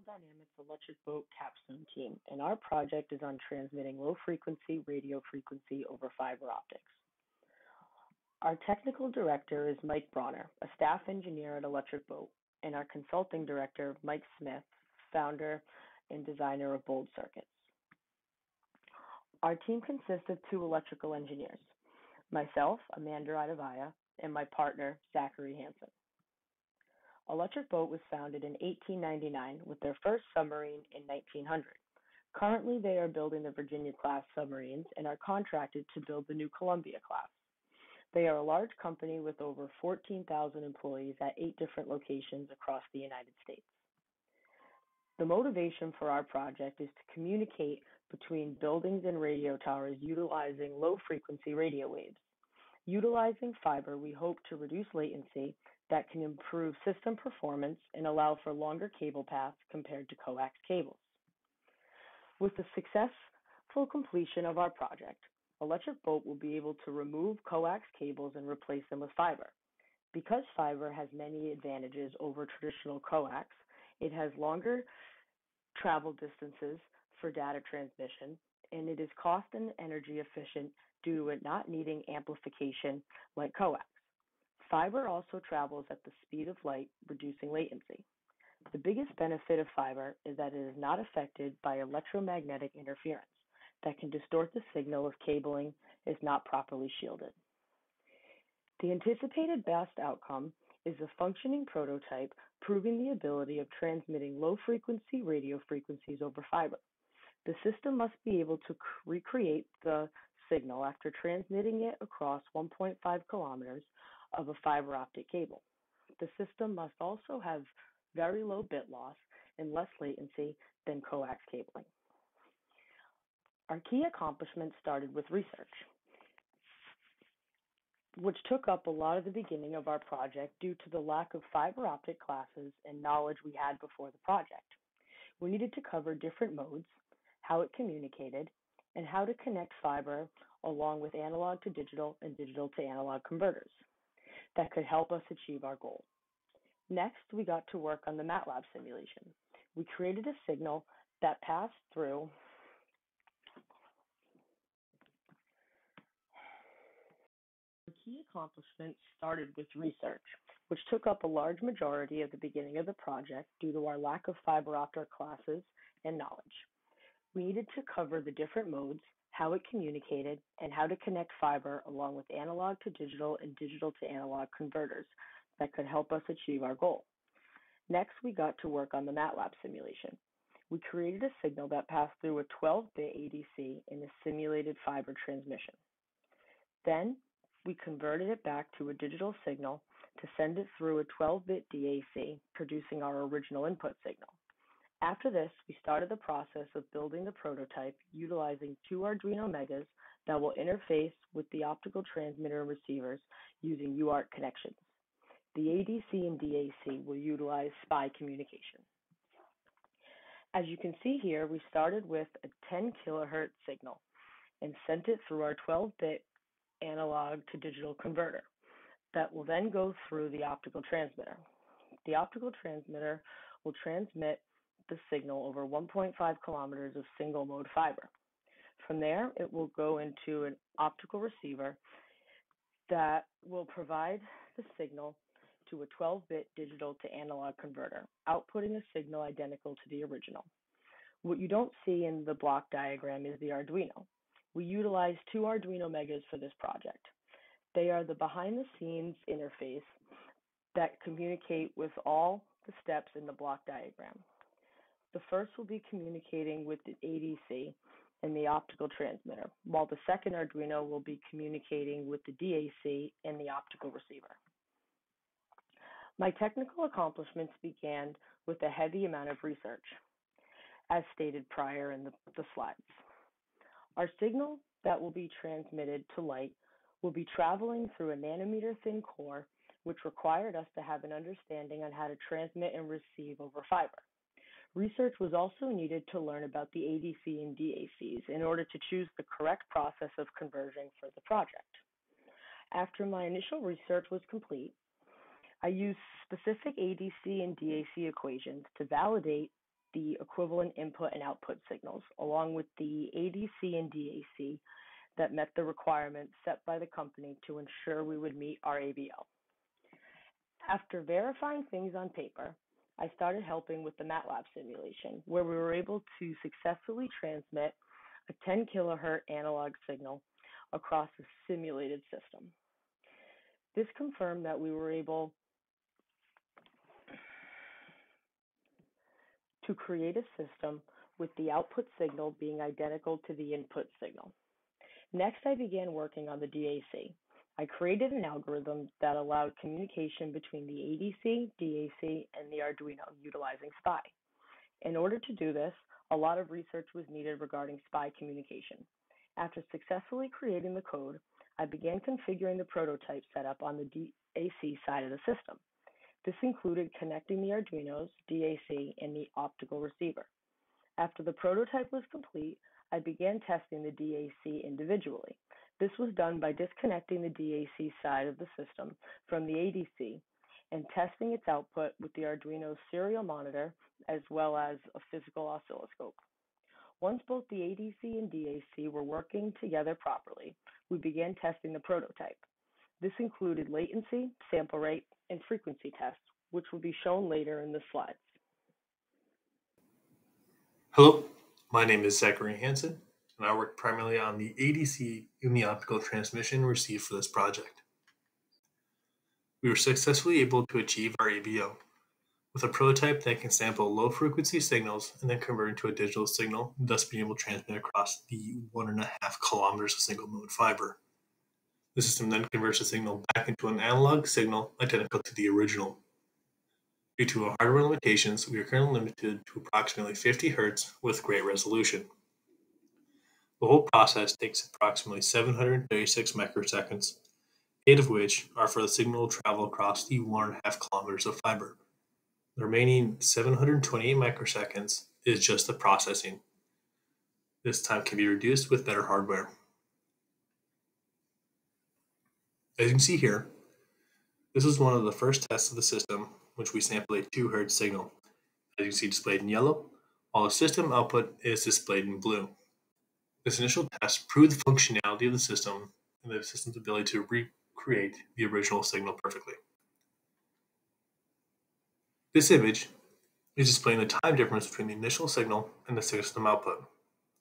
Dynamics Electric Boat Capstone team, and our project is on transmitting low-frequency radio frequency over fiber optics. Our technical director is Mike Bronner, a staff engineer at Electric Boat, and our consulting director, Mike Smith, founder and designer of Bold Circuits. Our team consists of two electrical engineers, myself, Amanda Radavaya, and my partner, Zachary Hansen. Electric Boat was founded in 1899 with their first submarine in 1900. Currently, they are building the Virginia-class submarines and are contracted to build the new Columbia-class. They are a large company with over 14,000 employees at 8 different locations across the United States. The motivation for our project is to communicate between buildings and radio towers utilizing low-frequency radio waves. Utilizing fiber, we hope to reduce latency that can improve system performance and allow for longer cable paths compared to coax cables. With the successful completion of our project, Electric Boat will be able to remove coax cables and replace them with fiber. Because fiber has many advantages over traditional coax, it has longer travel distances for data transmission, and it is cost and energy efficient due to it not needing amplification like coax. Fiber also travels at the speed of light, reducing latency. The biggest benefit of fiber is that it is not affected by electromagnetic interference that can distort the signal if cabling is not properly shielded. The anticipated best outcome is a functioning prototype proving the ability of transmitting low-frequency radio frequencies over fiber. The system must be able to recreate the signal after transmitting it across 1.5 kilometers of a fiber optic cable. The system must also have very low bit loss and less latency than coax cabling. Our key accomplishments started with research, which took up a lot of the beginning of our project due to the lack of fiber optic classes and knowledge we had before the project. We needed to cover different modes, how it communicated, and how to connect fiber along with analog to digital and digital to analog converters that could help us achieve our goal. Next, we got to work on the MATLAB simulation. We created a signal that passed through The key accomplishments started with research, which took up a large majority of the beginning of the project due to our lack of fiber optic classes and knowledge. We needed to cover the different modes, how it communicated, and how to connect fiber along with analog to digital and digital to analog converters that could help us achieve our goal. Next, we got to work on the MATLAB simulation. We created a signal that passed through a 12-bit ADC in a simulated fiber transmission. Then, we converted it back to a digital signal to send it through a 12-bit DAC, producing our original input signal. After this, we started the process of building the prototype utilizing 2 Arduino Megas that will interface with the optical transmitter and receivers using UART connections. The ADC and DAC will utilize SPI communication. As you can see here, we started with a 10 kilohertz signal and sent it through our 12-bit analog to digital converter that will then go through the optical transmitter. The optical transmitter will transmit the signal over 1.5 kilometers of single mode fiber. From there, it will go into an optical receiver that will provide the signal to a 12-bit digital to analog converter, outputting a signal identical to the original. What you don't see in the block diagram is the Arduino. We utilized 2 Arduino Megas for this project. They are the behind-the-scenes interface that communicate with all the steps in the block diagram. The first will be communicating with the ADC and the optical transmitter, while the second Arduino will be communicating with the DAC and the optical receiver. My technical accomplishments began with a heavy amount of research, as stated prior in the slides. Our signal that will be transmitted to light will be traveling through a nanometer-thin core, which required us to have an understanding on how to transmit and receive over fiber. Research was also needed to learn about the ADC and DACs in order to choose the correct process of conversion for the project. After my initial research was complete, I used specific ADC and DAC equations to validate the equivalent input and output signals, along with the ADC and DAC that met the requirements set by the company to ensure we would meet our ABL. After verifying things on paper, I started helping with the MATLAB simulation, where we were able to successfully transmit a 10 kilohertz analog signal across a simulated system. This confirmed that we were able to create a system with the output signal being identical to the input signal. Next, I began working on the DAC. I created an algorithm that allowed communication between the ADC, DAC, and the Arduino utilizing SPI. In order to do this, a lot of research was needed regarding SPI communication. After successfully creating the code, I began configuring the prototype setup on the DAC side of the system. This included connecting the Arduino's DAC and the optical receiver. After the prototype was complete, I began testing the DAC individually. This was done by disconnecting the DAC side of the system from the ADC and testing its output with the Arduino's serial monitor as well as a physical oscilloscope. Once both the ADC and DAC were working together properly, we began testing the prototype. This included latency, sample rate, and frequency tests, which will be shown later in the slides. Hello, my name is Zachary Hansen, and I work primarily on the ADC in the optical transmission received for this project. We were successfully able to achieve our ABO with a prototype that can sample low-frequency signals and then convert into a digital signal, thus being able to transmit across the 1.5 kilometers of single-mode fiber. The system then converts the signal back into an analog signal identical to the original. Due to our hardware limitations, we are currently limited to approximately 50 Hz with great resolution. The whole process takes approximately 736 microseconds, 8 of which are for the signal to travel across the 1.5 kilometers of fiber. The remaining 728 microseconds is just the processing. This time can be reduced with better hardware. As you can see here, this was one of the first tests of the system, which we sampled a 2 Hz signal. As you can see displayed in yellow, while the system output is displayed in blue. This initial test proved the functionality of the system and the system's ability to recreate the original signal perfectly. This image is displaying the time difference between the initial signal and the system output.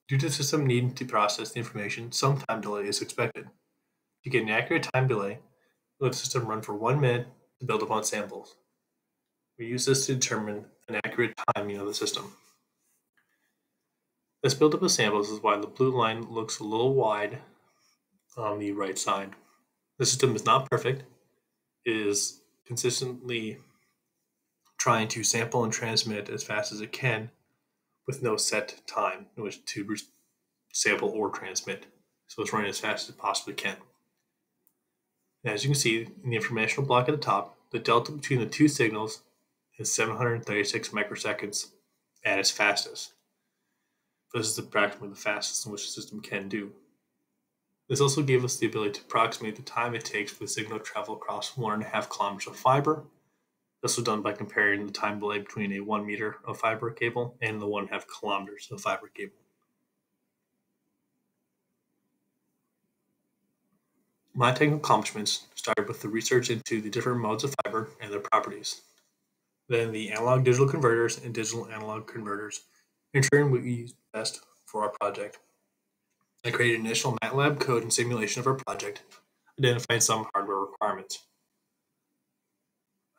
Due to the system needing to process the information, some time delay is expected. To get an accurate time delay, let the system run for 1 minute to build upon samples. We use this to determine an accurate timing of the system. This buildup of samples is why the blue line looks a little wide on the right side. The system is not perfect. It is consistently trying to sample and transmit as fast as it can with no set time in which to sample or transmit. So it's running as fast as it possibly can. And as you can see in the informational block at the top, the delta between the two signals is 736 microseconds at its fastest. This is practically the fastest in which the system can do. This also gave us the ability to approximate the time it takes for the signal to travel across 1.5 kilometers of fiber. This was done by comparing the time delay between a 1 meter of fiber cable and the 1.5 kilometers of fiber cable. My technical accomplishments started with the research into the different modes of fiber and their properties. Then the analog digital converters and digital analog converters, ensuring what we used best for our project. I created initial MATLAB code and simulation of our project, identifying some hardware requirements.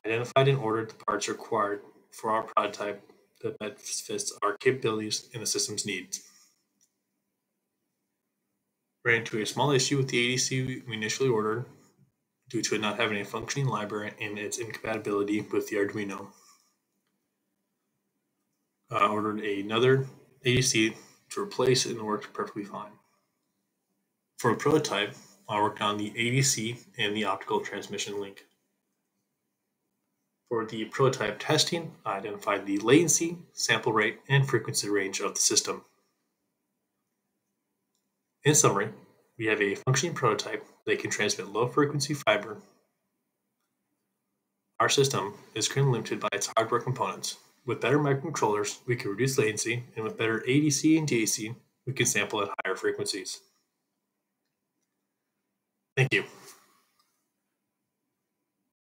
I identified and ordered the parts required for our prototype that best fits our capabilities and the system's needs. Ran into a small issue with the ADC we initially ordered due to it not having a functioning library and its incompatibility with the Arduino. I ordered another ADC to replace it and it worked perfectly fine. For a prototype, I worked on the ADC and the optical transmission link. For the prototype testing, I identified the latency, sample rate, and frequency range of the system. In summary, we have a functioning prototype that can transmit low-frequency fiber. Our system is currently limited by its hardware components, with better microcontrollers, we can reduce latency, and with better ADC and DAC, we can sample at higher frequencies. Thank you.